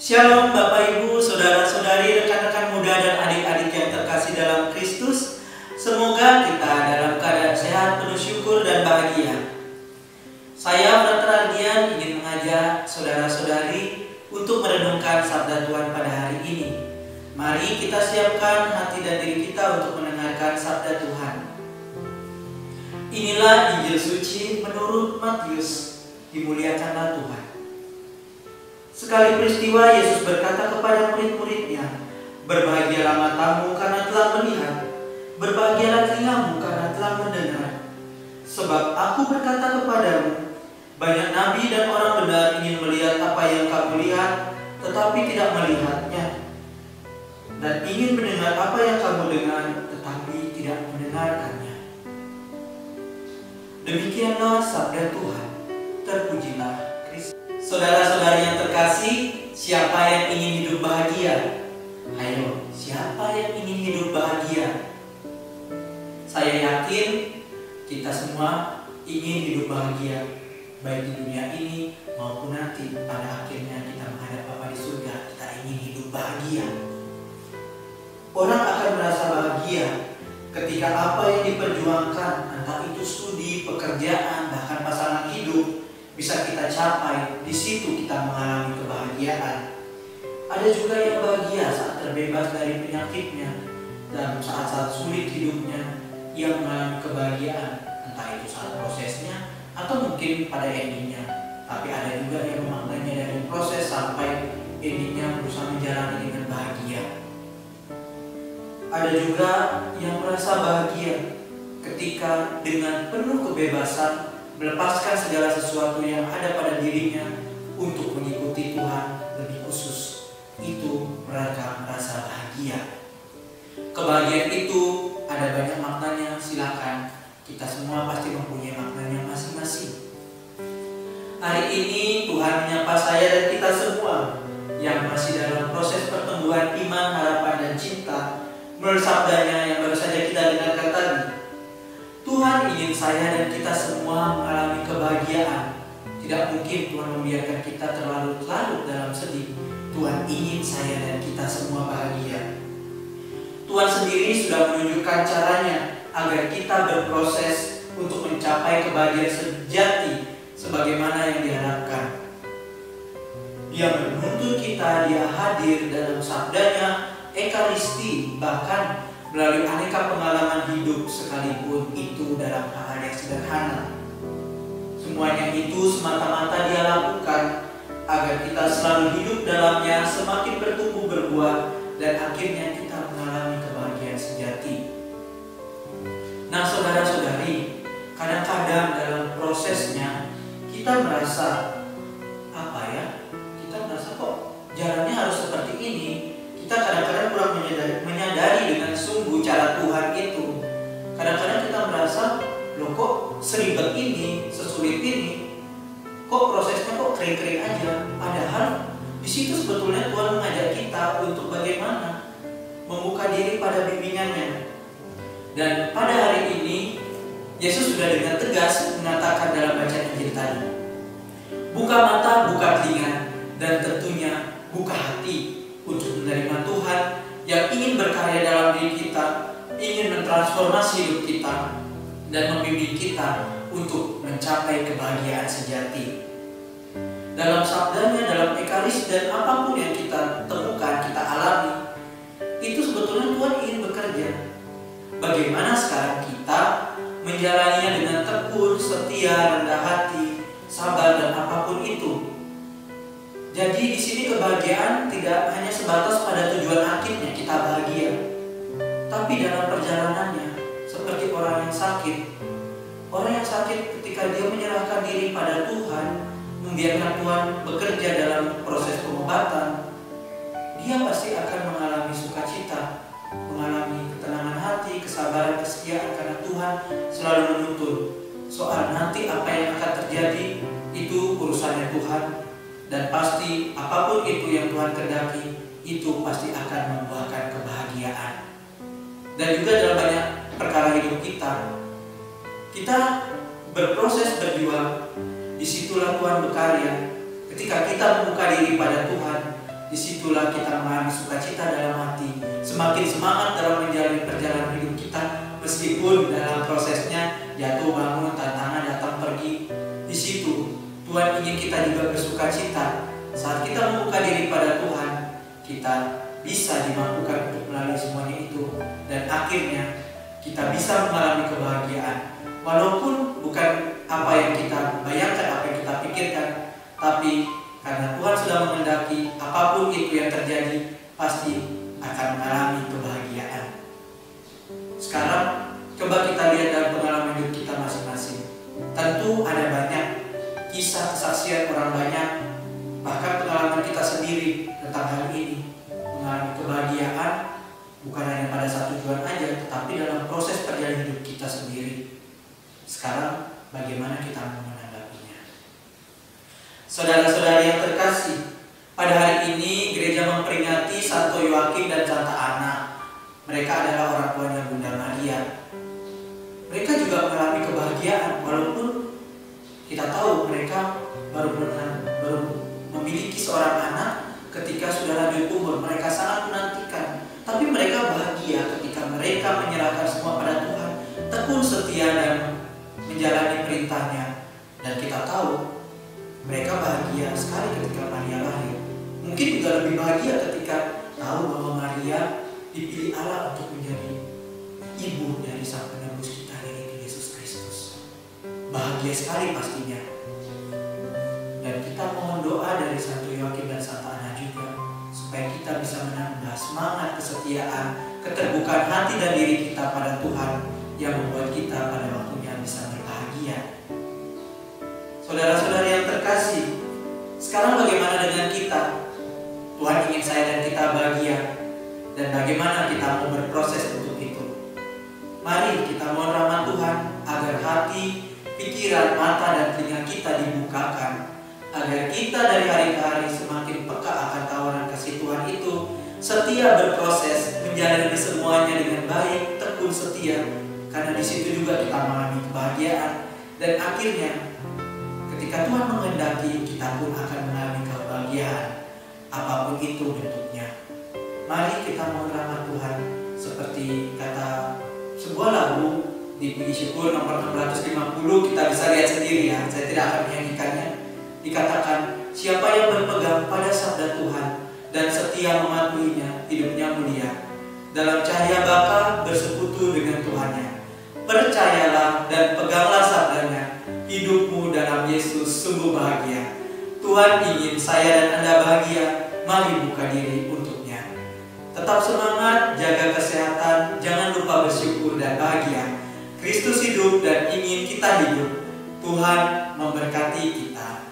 Shalom Bapak Ibu, Saudara-saudari, rekan-rekan muda dan adik-adik yang terkasih dalam Kristus. Semoga kita dalam keadaan sehat, penuh syukur dan bahagia. Saya Frater Ardian ingin mengajak saudara-saudari untuk merenungkan sabda Tuhan pada hari ini. Mari kita siapkan hati dan diri kita untuk mendengarkan sabda Tuhan. Inilah Injil suci menurut Matius. Dimuliakanlah Tuhan. Sekali peristiwa Yesus berkata kepada murid-muridnya, "Berbahagialah matamu karena telah melihat, berbahagialah telingamu karena telah mendengar. Sebab aku berkata kepadamu, banyak nabi dan orang benar ingin melihat apa yang kamu lihat, tetapi tidak melihatnya. Dan ingin mendengar apa yang kamu dengar, tetapi tidak mendengarkannya." Demikianlah sabda Tuhan. Terpujilah Kristus. Saudara-saudari yang terkasih, siapa yang ingin hidup bahagia? Ayo, siapa yang ingin hidup bahagia? Saya yakin kita semua ingin hidup bahagia, baik di dunia ini maupun nanti pada akhirnya kita menghadap Bapa di surga. Kita ingin hidup bahagia. Orang akan merasa bahagia ketika apa yang diperjuangkan, entah itu studi, pekerjaan, bahkan pasangan hidup, bisa kita capai. Di situ kita mengalami kebahagiaan. Ada juga yang bahagia saat terbebas dari penyakitnya, dan saat-saat sulit hidupnya ia mengalami kebahagiaan, entah itu saat prosesnya atau mungkin pada endingnya. Tapi ada juga yang memaknainya dari proses sampai endingnya berusaha menjalani dengan bahagia. Ada juga yang merasa bahagia ketika dengan penuh kebebasan melepaskan segala sesuatu yang ada pada dirinya untuk mengikuti Tuhan lebih khusus. Itu mereka merasa bahagia. Kebahagiaan itu ada banyak maknanya. Silakan, kita semua pasti mempunyai maknanya masing-masing. Hari ini Tuhan menyapa saya dan kita semua yang masih dalam proses pertumbuhan iman, harapan dan cinta menurut sabdanya yang baru saja kita dengarkan tadi. Tuhan ingin saya dan kita semua mengalami kebahagiaan. Tidak mungkin Tuhan membiarkan kita terlalu larut dalam sedih. Tuhan ingin saya dan kita semua bahagia. Tuhan sendiri sudah menunjukkan caranya agar kita berproses untuk mencapai kebahagiaan sejati sebagaimana yang diharapkan. Dia menuntut kita, dia hadir dalam sabdanya, Ekaristi, bahkan melalui aneka pengalaman hidup sekalipun itu dalam hal yang sederhana. Semuanya itu semata-mata dia lakukan agar kita selalu hidup dalamnya, semakin bertumbuh berbuah, dan akhirnya kita mengalami kebahagiaan sejati. Nah saudara-saudari, kadang-kadang dalam prosesnya kita merasa kita merasa kok jalannya harus seperti ini. Kita kadang-kadang kurang menyadari dengan sungguh cara Tuhan itu. Kadang-kadang kita merasa, loh kok seribet ini, sesulit ini, kok prosesnya kok kering-kering aja. Padahal di situ sebetulnya Tuhan mengajak kita untuk bagaimana membuka diri pada bimbingannya. Dan pada hari ini Yesus sudah dengan tegas mengatakan dalam bacaan Injil tadi, buka mata, buka telinga, dan tentunya buka hati untuk menerima Tuhan yang ingin berkarya dalam diri kita, ingin mentransformasi hidup kita, dan membimbing kita untuk mencapai kebahagiaan sejati. Dalam sabdanya, dalam Ekaristi, dan apapun yang kita temukan, kita alami, itu sebetulnya Tuhan ingin bekerja. Bagaimana sekarang kita menjalaninya dengan tekun, setia, rendah hati, sabar, dan apapun itu. Jadi di sini kebahagiaan tidak hanya sebatas pada tujuan akhirnya kita bahagia, tapi dalam perjalanannya seperti orang yang sakit. Orang yang sakit ketika dia menyerahkan diri pada Tuhan, membiarkan Tuhan bekerja dalam proses pengobatan, dia pasti akan mengalami sukacita, mengalami ketenangan hati, kesabaran, kesetiaan, karena Tuhan selalu menuntun. Soal nanti apa yang akan terjadi itu urusannya Tuhan. Dan pasti apapun itu yang Tuhan kehendaki, itu pasti akan membuahkan kebahagiaan. Dan juga dalam banyak perkara hidup kita berproses berjuang. Disitulah Tuhan berkarya. Ketika kita membuka diri pada Tuhan, Disitulah kita mengalami sukacita dalam hati, semakin semangat dalam menjalani perjalanan hidup kita, meskipun dalam prosesnya jatuh bangun, tantangan datang pergi. Di situ Tuhan ingin kita juga bersukacita. Saat kita membuka diri pada Tuhan, kita bisa dimampukan untuk melalui semuanya itu, dan akhirnya kita bisa mengalami kebahagiaan. Walaupun bukan apa yang kita bayangkan, apa yang kita pikirkan, tapi karena Tuhan sudah menghendaki, apapun itu yang terjadi pasti akan mengalami kebahagiaan. Sekarang coba kita lihat dalam pengalaman hidup kita masing-masing. Tentu ada banyak kisah kesaksian orang banyak, bahkan pengalaman kita sendiri tentang hal ini. Mengalami kebahagiaan bukan hanya pada satu tujuan aja, tetapi dalam proses perjalanan hidup kita sendiri. Sekarang bagaimana kita menanggapinya? Saudara-saudari yang terkasih, pada hari ini gereja memperingati Santo Yoakim dan Santa Ana. Mereka adalah orang tuanya Bunda Maria. Mereka juga mengalami kebahagiaan, walaupun kita tahu mereka baru memiliki seorang anak ketika sudah lanjut umur. Mereka sangat menantikan, tapi mereka bahagia ketika mereka menyerahkan semua pada Tuhan, tekun setia dan menjalani perintahnya. Dan kita tahu mereka bahagia sekali ketika Maria lahir. Mungkin juga lebih bahagia ketika tahu bahwa Maria dipilih Allah untuk menjadi ibu dari Sang Penebus kita, yaitu Yesus Kristus. Bahagia sekali pastinya. Dan kita mohon doa dari Santo Yoakim dan Santa Ana juga, supaya kita bisa menambah semangat, kesetiaan, keterbukaan hati dan diri kita pada Tuhan, yang membuat kita pada waktunya bisa berbahagia. Saudara-saudari yang terkasih, sekarang bagaimana dengan kita? Tuhan ingin saya dan kita bahagia, dan bagaimana kita mau berproses untuk itu? Mari kita mohon rahmat Tuhan agar hati, pikiran, mata, dan telinga kita dibukakan, agar kita dari hari ke hari semakin peka akan tawaran kasih Tuhan itu, setia berproses, menjalani semuanya dengan baik, tekun setia, karena di situ juga kita mengalami kebahagiaan, dan akhirnya ketika Tuhan menghendaki, kita pun akan mengalami kebahagiaan, apapun itu bentuknya. Mari kita mohon rahmat Tuhan, seperti kata sebuah lagu di Puji Syukur nomor 650, kita bisa lihat sendiri ya, saya tidak akan menyanyikannya. Dikatakan, siapa yang berpegang pada sabda Tuhan dan setia mematuhinya, hidupnya mulia. Dalam cahaya baka bersekutu dengan Tuhannya. Percayalah dan peganglah sabdanya, hidupmu dalam Yesus sungguh bahagia. Tuhan ingin saya dan Anda bahagia, mari buka diri untuknya. Tetap semangat, jaga kesehatan, jangan lupa bersyukur dan bahagia. Kristus hidup dan ingin kita hidup. Tuhan memberkati kita.